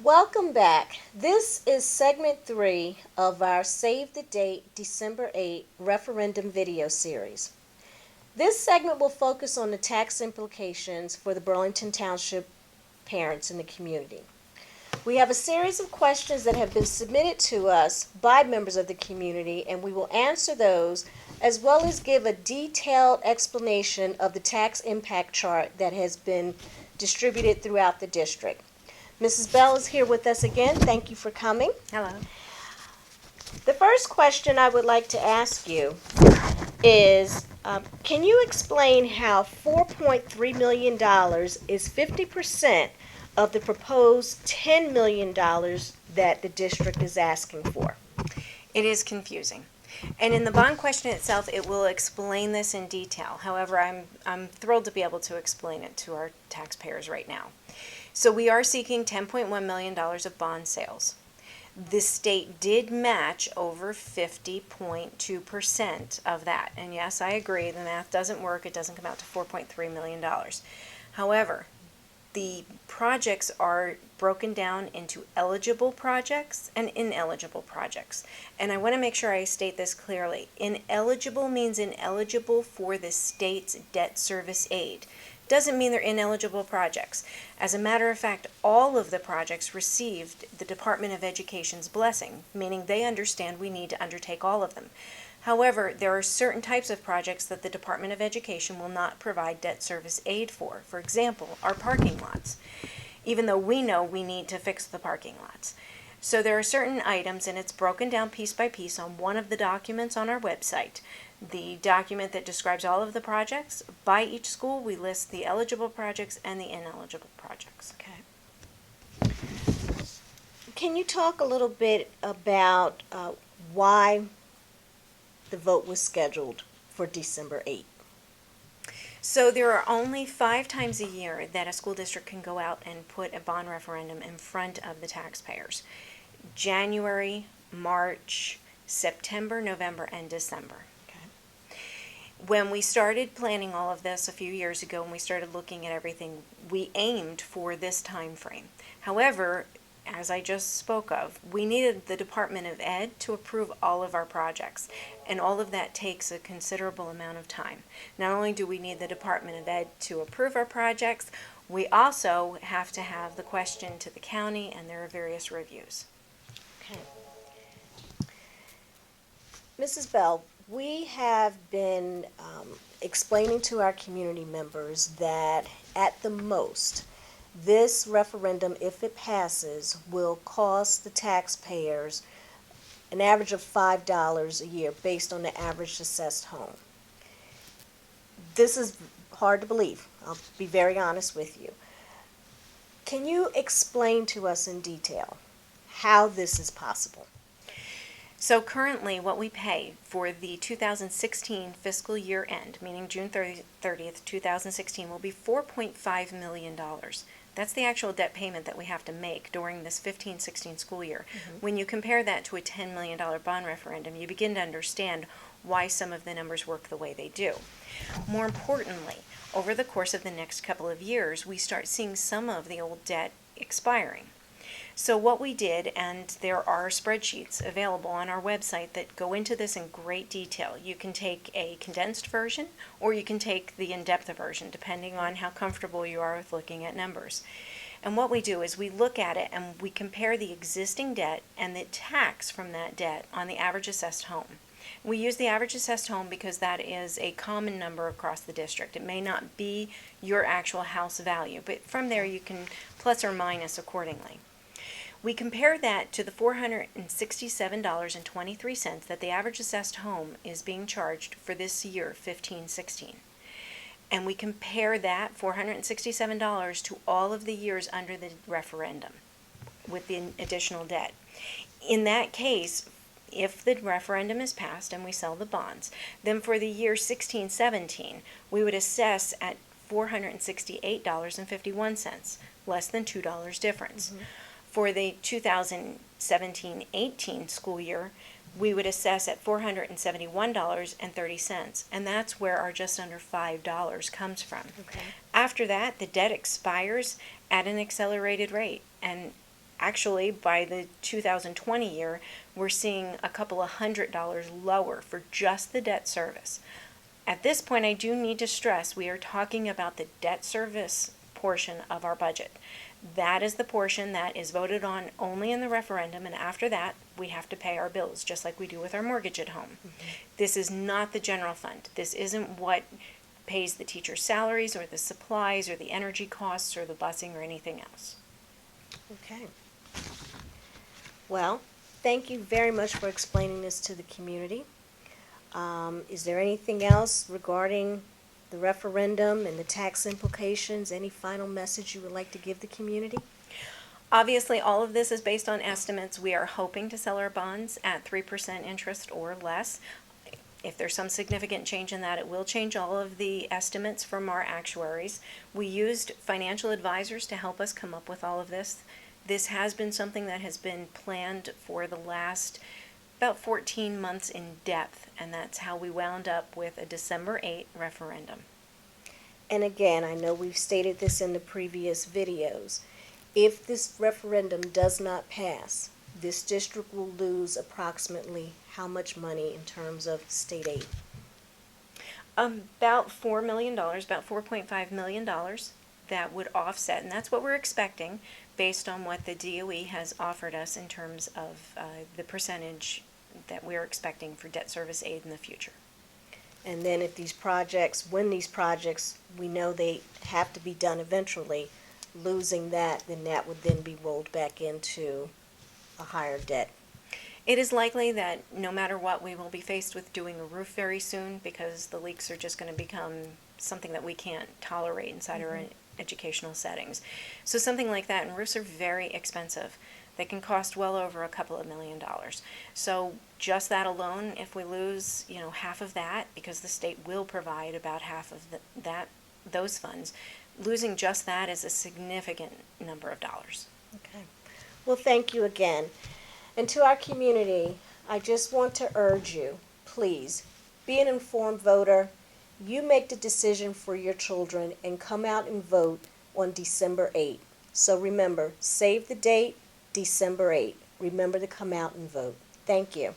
Welcome back. This is segment 3 of our Save the Date December 8 Referendum Video Series. This segment will focus on the tax implications for the Burlington Township parents in the community. We have a series of questions that have been submitted to us by members of the community, and we will answer those as well as give a detailed explanation of the tax impact chart that has been distributed throughout the district. Mrs. Bell is here with us again. Thank you for coming. Hello. The first question I would like to ask you is, can you explain how $4.3 million is 50% of the proposed $10 million that the district is asking for? It is confusing. And in the bond question itself, it will explain this in detail. However, I'm thrilled to be able to explain it to our taxpayers right now. So we are seeking $10.1 million of bond sales. The state did match over 50.2% of that. And yes, I agree, the math doesn't work. It doesn't come out to $4.3 million. However, the projects are broken down into eligible projects and ineligible projects. And I want to make sure I state this clearly. Ineligible means ineligible for the state's debt service aid. Doesn't mean they're ineligible projects. As a matter of fact, all of the projects received the Department of Education's blessing, meaning they understand we need to undertake all of them. However, there are certain types of projects that the Department of Education will not provide debt service aid for. For example, our parking lots, even though we know we need to fix the parking lots. So there are certain items, and it's broken down piece by piece on one of the documents on our website. The document that describes all of the projects. By each school, we list the eligible projects and the ineligible projects. Okay. Can you talk a little bit about why the vote was scheduled for December 8th? So there are only 5 times a year that a school district can go out and put a bond referendum in front of the taxpayers. January, March, September, November, and December. When we started planning all of this a few years ago, and we started looking at everything, we aimed for this time frame. However, as I just spoke of, we needed the Department of Ed to approve all of our projects, and all of that takes a considerable amount of time. Not only do we need the Department of Ed to approve our projects, we also have to have the question to the county, and there are various reviews. Okay. Mrs. Bell, we have been explaining to our community members that at the most, this referendum, if it passes, will cost the taxpayers an average of $5 a year based on the average assessed home. This is hard to believe. I'll be very honest with you. Can you explain to us in detail how this is possible? So currently what we pay for the 2016 fiscal year end, meaning June 30th, 2016, will be $4.5 million. That's the actual debt payment that we have to make during this 15-16 school year. Mm-hmm. When you compare that to a $10 million bond referendum, you begin to understand why some of the numbers work the way they do. More importantly, over the course of the next couple of years, we start seeing some of the old debt expiring. So what we did, and there are spreadsheets available on our website that go into this in great detail. You can take a condensed version, or you can take the in-depth version, depending on how comfortable you are with looking at numbers. And what we do is we look at it and we compare the existing debt and the tax from that debt on the average assessed home. We use the average assessed home because that is a common number across the district. It may not be your actual house value, but from there you can plus or minus accordingly. We compare that to the $467.23 that the average assessed home is being charged for this year, 15-16. And we compare that $467 to all of the years under the referendum with the additional debt. In that case, if the referendum is passed and we sell the bonds, then for the year 16-17, we would assess at $468.51, less than $2 difference. Mm-hmm. For the 2017-18 school year, we would assess at $471.30, and that's where our just under $5 comes from. Okay. After that, the debt expires at an accelerated rate, and Actually, by the 2020 year, we're seeing a couple of $100 lower for just the debt service. At this point, I do need to stress we are talking about the debt service portion of our budget. That is the portion that is voted on only in the referendum, and after that, we have to pay our bills, just like we do with our mortgage at home. This is not the general fund. This isn't what pays the teacher's salaries or the supplies or the energy costs or the busing or anything else. Okay. Well, thank you very much for explaining this to the community. Is there anything else regarding the referendum and the tax implications? Any final message you would like to give the community? Obviously, all of this is based on estimates. We are hoping to sell our bonds at 3% interest or less. If there's some significant change in that, it will change all of the estimates from our actuaries. We used financial advisors to help us come up with all of this. This has been something that has been planned for the last about 14 months in depth, and that's how we wound up with a December 8 referendum. And again, I know we've stated this in the previous videos. If this referendum does not pass, this district will lose approximately how much money in terms of state aid? About $4 million, about $4.5 million that would offset, and that's what we're expecting based on what the DOE has offered us in terms of the percentage that we're expecting for debt service aid in the future. And then if these projects, when these projects, we know they have to be done eventually, losing that, then that would then be rolled back into a higher debt. It is likely that no matter what, we will be faced with doing a roof very soon because the leaks are just going to become something that we can't tolerate inside our educational settings. So something like that, and roofs are very expensive. They can cost well over a couple of $1 million. So just that alone, if we lose, half of that, because the state will provide about half of those funds, losing just that is a significant number of dollars. Okay. Well, thank you again. And to our community, I just want to urge you, please, be an informed voter. You make the decision for your children and come out and vote on December 8th. So remember, save the date, December 8th. Remember to come out and vote. Thank you.